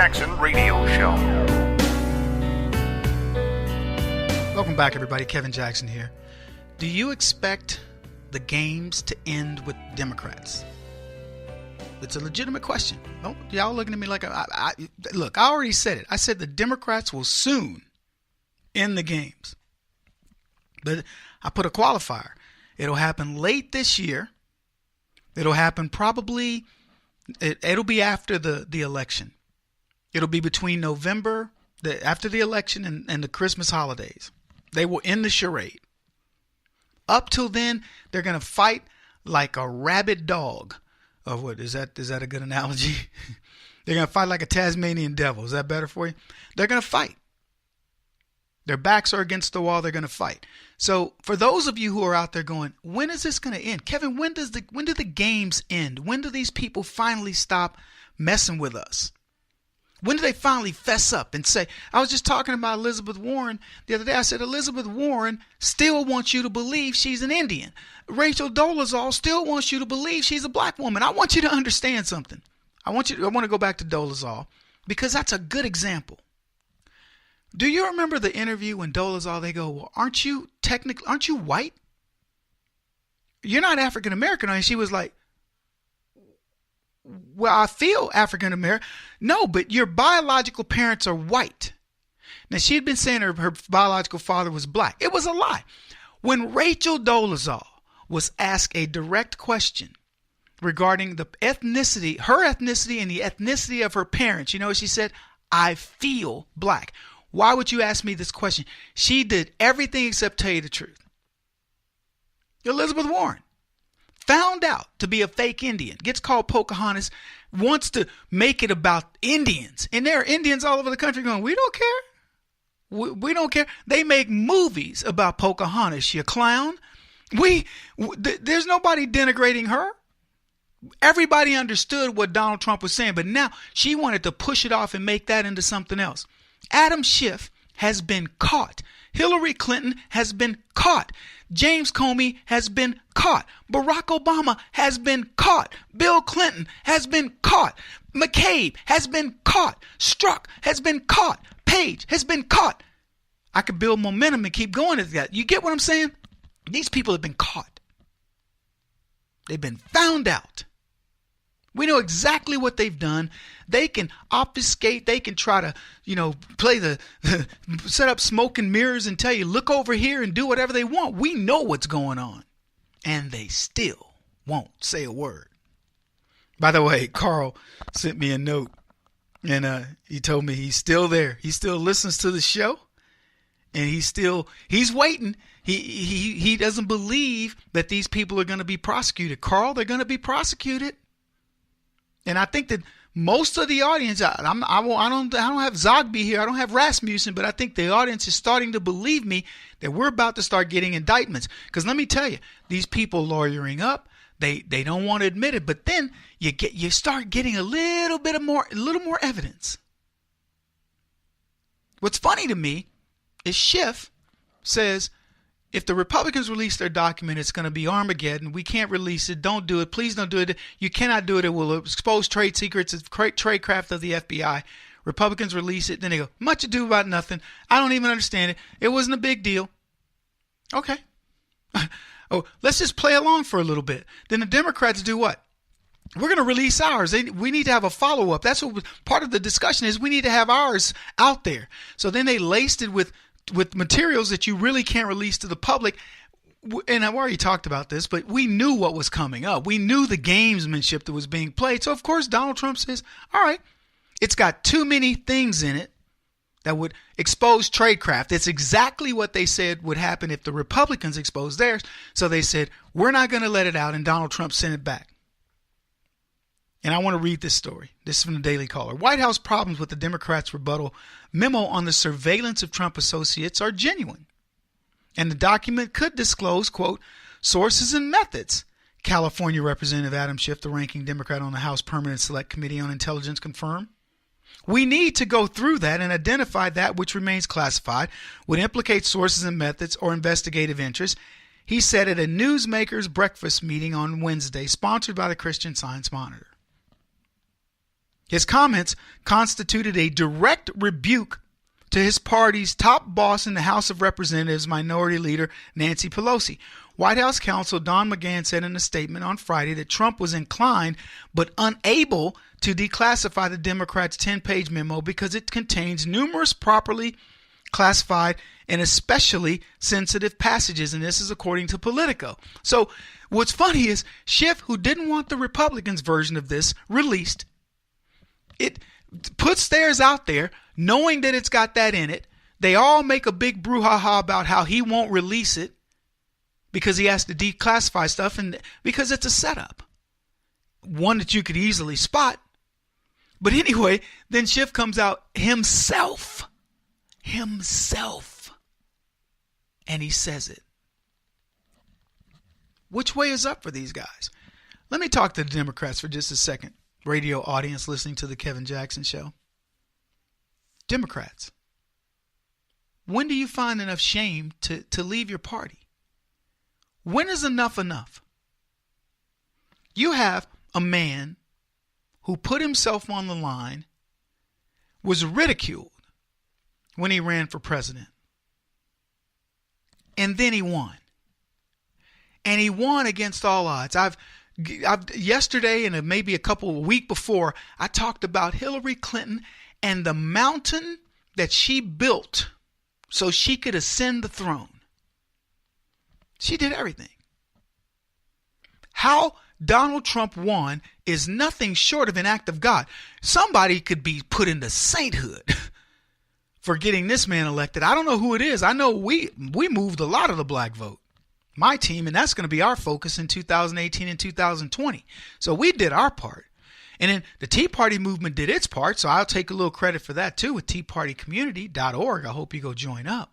Jackson Radio Show. Welcome back, everybody. Kevin Jackson here. Do you expect the games to end with Democrats? It's a legitimate question. Don't y'all looking at me like look, I already said it. I said the Democrats will soon end the games. But I put a qualifier. It'll happen late this year. It'll happen probably, it'll be after the election. It'll be between November, after the election and the Christmas holidays. They will end the charade. Up till then, they're going to fight like a rabid dog. Oh, what is that? Is that a good analogy? They're going to fight like a Tasmanian devil. Is that better for you? They're going to fight. Their backs are against the wall. They're going to fight. So for those of you who are out there going, when is this going to end? Kevin, when do the games end? When do these people finally stop messing with us? When do they finally fess up and say, I was just talking about Elizabeth Warren the other day. I said, Elizabeth Warren still wants you to believe she's an Indian. Rachel Dolezal still wants you to believe she's a black woman. I want you to understand something. I want to go back to Dolezal because that's a good example. Do you remember the interview when Dolezal, they go, well, aren't you white? You're not African American. And she was like, well, I feel African American. No, but your biological parents are white. Now, she had been saying her biological father was black. It was a lie. When Rachel Dolezal was asked a direct question regarding the ethnicity, her ethnicity and the ethnicity of her parents, you know what she said? I feel black. Why would you ask me this question? She did everything except tell you the truth. Elizabeth Warren found out to be a fake Indian, gets called Pocahontas, wants to make it about Indians. And there are Indians all over the country going, we don't care. We don't care. They make movies about Pocahontas, you clown. There's nobody denigrating her. Everybody understood what Donald Trump was saying, but now she wanted to push it off and make that into something else. Adam Schiff has been caught. Hillary Clinton has been caught. James Comey has been caught. Barack Obama has been caught. Bill Clinton has been caught. McCabe has been caught. Strzok has been caught. Page has been caught. I could build momentum and keep going at that. You get what I'm saying? These people have been caught. They've been found out. We know exactly what they've done. They can obfuscate. They can try to, play set up smoke and mirrors and tell you, look over here and do whatever they want. We know what's going on. And they still won't say a word. By the way, Carl sent me a note and he told me he's still there. He still listens to the show and he's waiting. He doesn't believe that these people are going to be prosecuted. Carl, they're going to be prosecuted. And I think that most of the audience, I don't have Zogby here, I don't have Rasmussen, but I think the audience is starting to believe me that we're about to start getting indictments. Because let me tell you, these people lawyering up, they don't want to admit it, but then you start getting a little more evidence. What's funny to me is Schiff says, if the Republicans release their document, it's going to be Armageddon. We can't release it. Don't do it. Please don't do it. You cannot do it. It will expose trade secrets. It's trade craft of the FBI. Republicans release it. Then they go, much ado about nothing. I don't even understand it. It wasn't a big deal. Okay. Oh, let's just play along for a little bit. Then the Democrats do what? We're going to release ours. We need to have a follow-up. That's what part of the discussion is. We need to have ours out there. So then they laced it with materials that you really can't release to the public. And I've already talked about this, but we knew what was coming up. We knew the gamesmanship that was being played. So, of course, Donald Trump says, all right, it's got too many things in it that would expose tradecraft. It's exactly what they said would happen if the Republicans exposed theirs. So they said, we're not going to let it out, and Donald Trump sent it back. And I want to read this story. This is from the Daily Caller. White House problems with the Democrats' rebuttal memo on the surveillance of Trump associates are genuine. And the document could disclose, quote, sources and methods. California Representative Adam Schiff, the ranking Democrat on the House Permanent Select Committee on Intelligence, confirmed. We need to go through that and identify that which remains classified, would implicate sources and methods or investigative interests, he said at a newsmakers breakfast meeting on Wednesday, sponsored by the Christian Science Monitor. His comments constituted a direct rebuke to his party's top boss in the House of Representatives, Minority Leader Nancy Pelosi. White House counsel Don McGahn said in a statement on Friday that Trump was inclined but unable to declassify the Democrats' 10-page memo because it contains numerous properly classified and especially sensitive passages, and this is according to Politico. So what's funny is Schiff, who didn't want the Republicans' version of this released, it puts theirs out there knowing that it's got that in it. They all make a big brouhaha about how he won't release it because he has to declassify stuff, and because it's a setup, one that you could easily spot. But anyway, then Schiff comes out himself, and he says it. Which way is up for these guys? Let me talk to the Democrats for just a second. Radio audience listening to the Kevin Jackson Show. Democrats, when do you find enough shame to leave your party? When is enough enough? You have a man who put himself on the line, was ridiculed when he ran for president, and then he won. And he won against all odds. I've yesterday and maybe a week before, I talked about Hillary Clinton and the mountain that she built so she could ascend the throne. She did everything. How Donald Trump won is nothing short of an act of God. Somebody could be put into sainthood for getting this man elected. I don't know who it is. I know we moved a lot of the black vote. My team, and that's going to be our focus in 2018 and 2020. So we did our part. And then the Tea Party movement did its part, so I'll take a little credit for that too with teapartycommunity.org. I hope you go join up.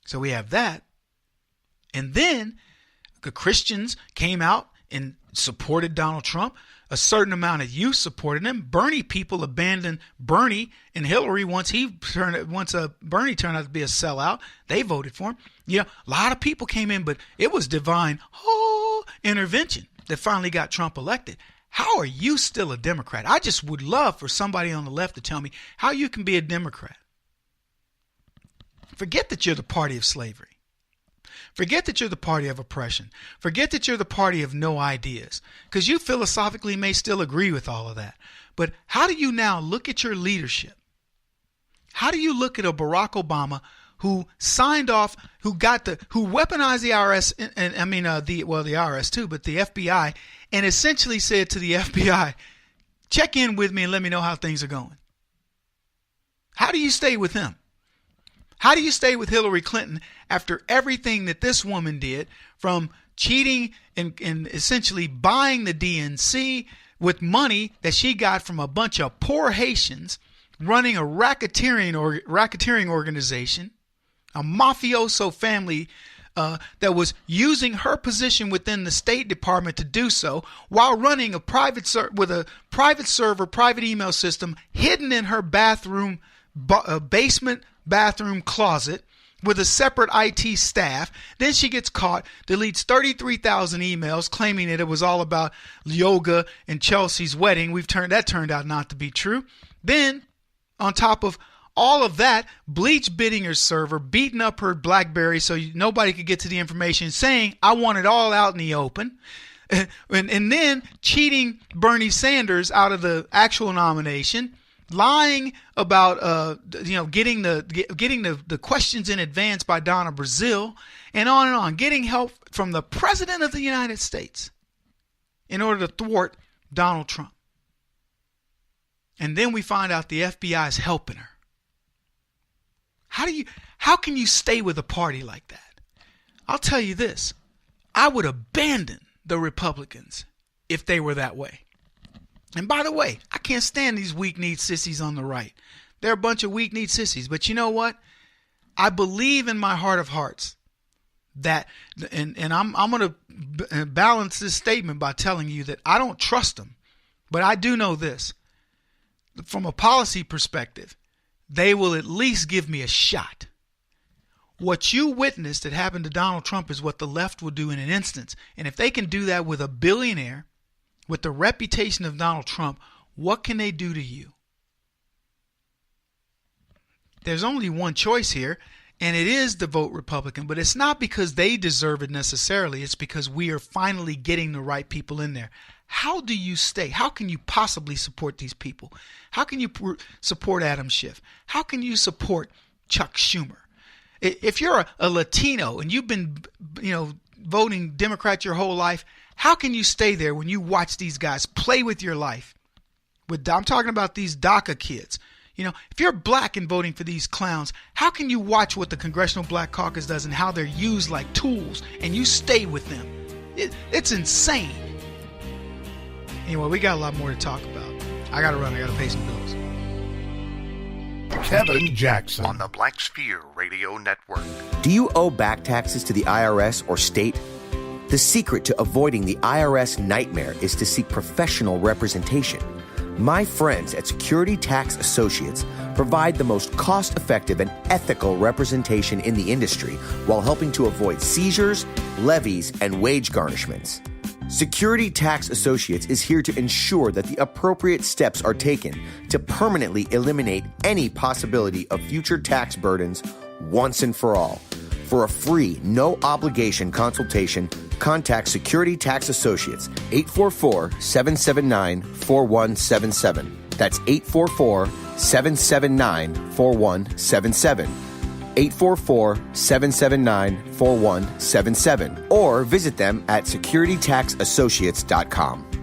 So we have that. And then the Christians came out and supported Donald Trump. A certain amount of youth supported him. Bernie people abandoned Bernie and Hillary once Bernie turned out to be a sellout. They voted for him. Yeah, a lot of people came in, but it was divine intervention that finally got Trump elected. How are you still a Democrat? I just would love for somebody on the left to tell me how you can be a Democrat. Forget that you're the party of slavery. Forget that you're the party of oppression. Forget that you're the party of no ideas, because you philosophically may still agree with all of that. But how do you now look at your leadership? How do you look at a Barack Obama who signed off, who weaponized the IRS, the IRS too, but the FBI, and essentially said to the FBI, check in with me and let me know how things are going? How do you stay with him? How do you stay with Hillary Clinton after everything that this woman did, from cheating and essentially buying the DNC with money that she got from a bunch of poor Haitians, running a racketeering organization, a mafioso family that was using her position within the State Department to do so, while running a private email system hidden in her basement bathroom closet with a separate IT staff. Then she gets caught, deletes 33,000 emails claiming that it was all about yoga and Chelsea's wedding. That turned out not to be true. Then, on top of all of that, bleach bidding her server, beating up her BlackBerry so nobody could get to the information, saying, I want it all out in the open. And then cheating Bernie Sanders out of the actual nomination, lying about getting the questions in advance by Donna Brazile, and on, getting help from the President of the United States in order to thwart Donald Trump. And then we find out the FBI is helping her. How can you stay with a party like that? I'll tell you this. I would abandon the Republicans if they were that way. And by the way, I can't stand these weak-kneed sissies on the right. They're a bunch of weak-kneed sissies. But you know what? I believe in my heart of hearts that, and I'm going to balance this statement by telling you that I don't trust them. But I do know this. From a policy perspective, they will at least give me a shot. What you witnessed that happened to Donald Trump is what the left will do in an instance. And if they can do that with a billionaire, with the reputation of Donald Trump, what can they do to you? There's only one choice here, and it is to vote Republican, but it's not because they deserve it necessarily. It's because we are finally getting the right people in there. How do you stay? How can you possibly support these people? How can you support Adam Schiff? How can you support Chuck Schumer? If you're a Latino and you've been, voting Democrat your whole life, how can you stay there when you watch these guys play with your life? I'm talking about these DACA kids. If you're black and voting for these clowns, how can you watch what the Congressional Black Caucus does and how they're used like tools and you stay with them? It's insane. Anyway, we got a lot more to talk about. I got to run. I got to pay some bills. Kevin Jackson on the Black Sphere Radio Network. Do you owe back taxes to the IRS or state? The secret to avoiding the IRS nightmare is to seek professional representation. My friends at Security Tax Associates provide the most cost-effective and ethical representation in the industry while helping to avoid seizures, levies, and wage garnishments. Security Tax Associates is here to ensure that the appropriate steps are taken to permanently eliminate any possibility of future tax burdens once and for all. For a free, no-obligation consultation, contact Security Tax Associates, 844-779-4177. That's 844-779-4177. 844-779-4177. Or visit them at securitytaxassociates.com.